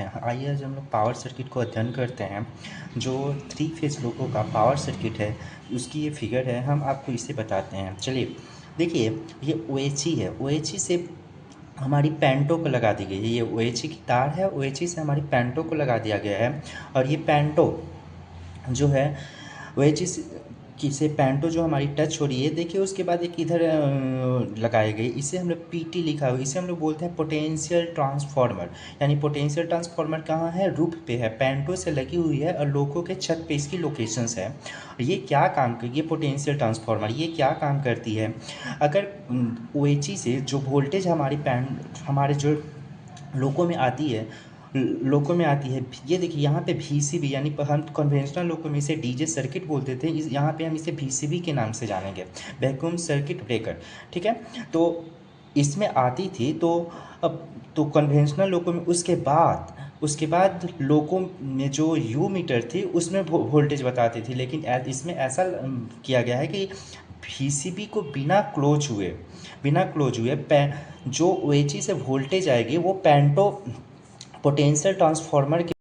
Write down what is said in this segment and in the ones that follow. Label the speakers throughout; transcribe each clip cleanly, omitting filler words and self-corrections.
Speaker 1: है। आइए आज हम लोग पावर सर्किट को अध्ययन करते हैं। जो 3 फेज़ लोगों का पावर सर्किट है, उसकी ये फिगर है, हम आपको इसे बताते हैं। चलिए, देखिए ये ओएचई है, ओएचई से हमारी पेंटो को लगा दी गई है। ये ओएचई की तार है, ओएचई से हमारी पेंटो को लगा दिया गया है। और ये पेंटो जो है वही चीज़ कि से पेंटो जो हमारी टच हो रही है, देखिए उसके बाद एक इधर लगाई गई, इसे हम लोग पीटी लिखा हुआ, इसे हम लोग बोलते हैं पोटेंशियल ट्रांसफार्मर। यानी पोटेंशियल ट्रांसफार्मर कहाँ है? रूफ पे है, पेंटो से लगी हुई है और लोगों के छत पे इसकी लोकेशंस है। ये क्या काम कर, ये पोटेंशियल ट्रांसफार्मर ये क्या काम करती है? अगर ओएचई से जो वोल्टेज हमारे जो लोगों में आती है, ये देखिए यहाँ पे वीसीबी, यानी हम कन्वेंशनल लोगों में इसे डीजे सर्किट बोलते थे, यहाँ पे हम इसे वीसीबी के नाम से जानेंगे, वैक्यूम सर्किट ब्रेकर। ठीक है, तो इसमें आती थी। तो अब तो कन्वेंशनल लोगों में उसके बाद लोगों में जो यू मीटर थी उसमें वोल्टेज बताती थी, लेकिन इसमें ऐसा किया गया है कि वीसीबी को बिना क्लोज हुए जो ओएचई से वोल्टेज आएगी वो पेंटो पोटेंशियल ट्रांसफार्मर के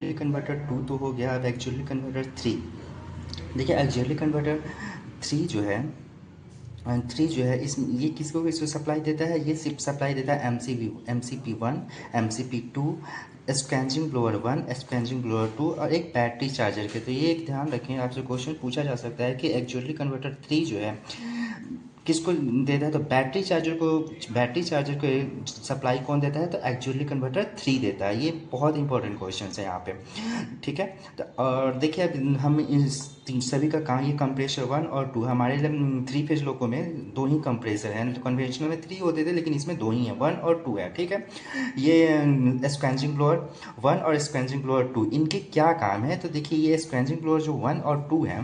Speaker 1: कन्वर्टर 2 तो हो गया, अब एक्चुअली कन्वर्टर 3। देखिए एक्चुअली कन्वर्टर 3 जो है, इस ये किसको सप्लाई देता है, ये सिर्फ सप्लाई देता है M C P 1, M C P 2, scavenging blower 1, scavenging blower 2 और एक बैटरी चार्जर के। तो ये एक ध्यान रखें, आपसे क्वेश्चन पूछा जा सकता है कि एक्चुअली कन्वर्टर 3 जो है किसको देता है, तो बैटरी चार्जर को सप्लाई कौन देता है, तो एक्चुअली कन्वर्टर 3 देता है। ये बहुत इंपॉर्टेंट क्वेश्चन है यहाँ पे, ठीक है। तो और देखिए अब हम इस सभी का काम, ये कंप्रेसर 1 और 2 हमारे 3 फेज लोगों में 2 ही कंप्रेसर हैं, तो कन्वेंशनल में 3 होते थे लेकिन इसमें 2 ही हैं, 1 और 2 है, ठीक है। ये स्क्वेंजिंग ब्लोअर 1 और स्क्वेंजिंग ब्लोअर 2, इनके क्या काम है, तो देखिए ये स्क्वेंजिंग ब्लोअर जो 1 और 2 है,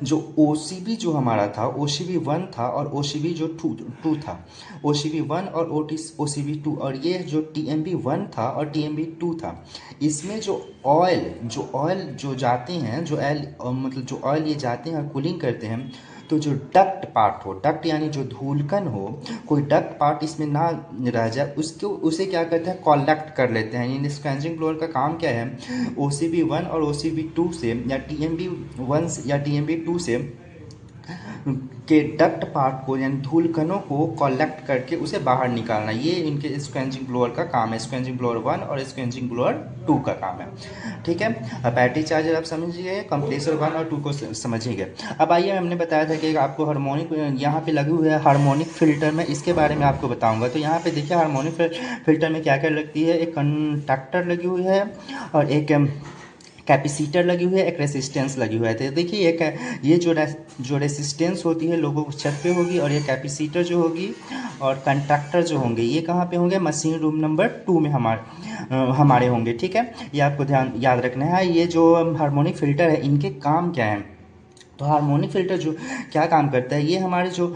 Speaker 1: जो OCB जो हमारा था, OCB 1 था और OCB जो 2 था, OCB 1 और OCB 2, और ये जो TMB 1 था और TMB 2 था, इसमें जो ऑयल जो जाते हैं, जो ऑयल ये जाते हैं और कूलिंग करते हैं, तो जो डक्ट पार्ट हो, डक्ट यानी जो धूलकन हो, कोई डक्ट पार्ट इसमें ना रह जाए, उसे क्या करते हैं, कलेक्ट कर लेते हैं। यानी स्क्वेंजिंग ब्लोअर का काम क्या है, OCB 1 और OCB 2 से या TMB 1 या TMB 2 से के डक्ट पार्ट को यानी धूलकणों को कलेक्ट करके उसे बाहर निकालना, ये इनके स्क्वेंजिंग ब्लोअर का काम है। स्क्वेंजिंग ब्लोअर 1 और स्क्वेंजिंग ब्लोअर 2 का काम है, ठीक है। अब बैटरी चार्जर आप समझिए, कंप्रेसर 1 और 2 को समझिए। अब आइए, हमने बताया था कि आपको हार्मोनिक यहाँ पे लगे हुए है हार्मोनिक फिल्टर में, इसके बारे में आपको बताऊंगा। तो यहाँ पे देखिए हार्मोनिक फिल्टर में क्या क्या लगती है, एक कंडक्टर लगी हुई है और एक कैपेसिटर लगी हुई है, एक रेसिस्टेंस लगी हुई है। तो देखिए ये जो रेसिस्टेंस होती है लोगों को छत पे होगी, और ये कैपेसिटर जो होगी और कंडक्टर जो होंगे ये कहाँ पे होंगे, मशीन रूम नंबर 2 में हमारे होंगे, ठीक है। ये आपको याद रखना है। ये जो हार्मोनिक फिल्टर है, इनके काम क्या है, तो हार्मोनिक फिल्टर जो क्या काम करता है, ये हमारे जो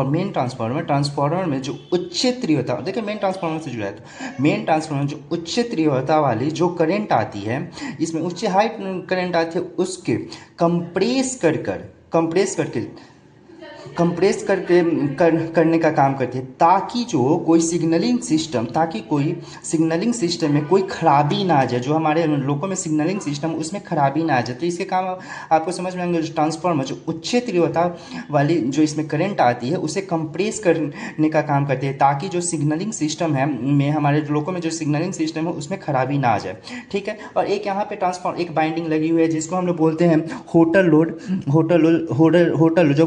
Speaker 1: मेन ट्रांसफार्मर में जो उच्च तीव्रता, देखिए मेन ट्रांसफार्मर से जुड़ा है, तो मेन ट्रांसफार्मर जो उच्च तीव्रता वाली जो करंट आती है, इसमें उच्च हाई करंट आती है, उसके कंप्रेस करके करने का काम करती है, ताकि कोई सिग्नलिंग सिस्टम में कोई खराबी ना आ जाए, जो हमारे लोगों में सिग्नलिंग सिस्टम उसमें खराबी ना आ जाए। तो इसके काम आपको समझ में आएंगे। जो ट्रांसफार्मर जो उच्च तीव्रता वाली जो इसमें करंट आती है, उसे कंप्रेस करने का काम करती है, ताकि जो सिग्नलिंग सिस्टम है में हमारे लोगों में जो सिग्नलिंग सिस्टम है उसमें खराबी ना आ जाए, ठीक है। और एक यहाँ पे एक बाइंडिंग लगी हुई है, जिसको हम लोग बोलते हैं होटल लोड, जो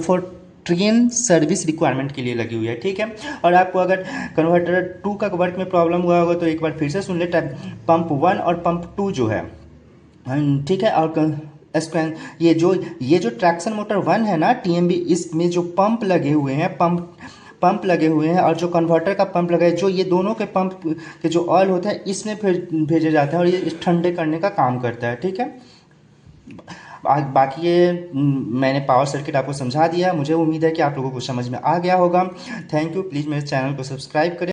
Speaker 1: ट्रेन सर्विस रिक्वायरमेंट के लिए लगी हुई है, ठीक है। और आपको अगर कन्वर्टर 2 का वर्क में प्रॉब्लम हुआ होगा तो एक बार फिर से सुन लेता है, पंप 1 और पंप 2 जो है, ठीक है। और ये जो ट्रैक्शन मोटर 1 है ना, TMB, इसमें जो पंप लगे हुए हैं, पंप लगे हुए हैं, और जो कन्वर्टर का पंप लगा है, जो ये दोनों के पंप के जो ऑयल होता है इसमें फिर भेजा जाता है, और ये ठंडे करने का काम करता है, ठीक है। बाकी ये मैंने पावर सर्किट आपको समझा दिया। मुझे उम्मीद है कि आप लोगों को समझ में आ गया होगा। Thank you. प्लीज़ मेरे चैनल को सब्सक्राइब करें।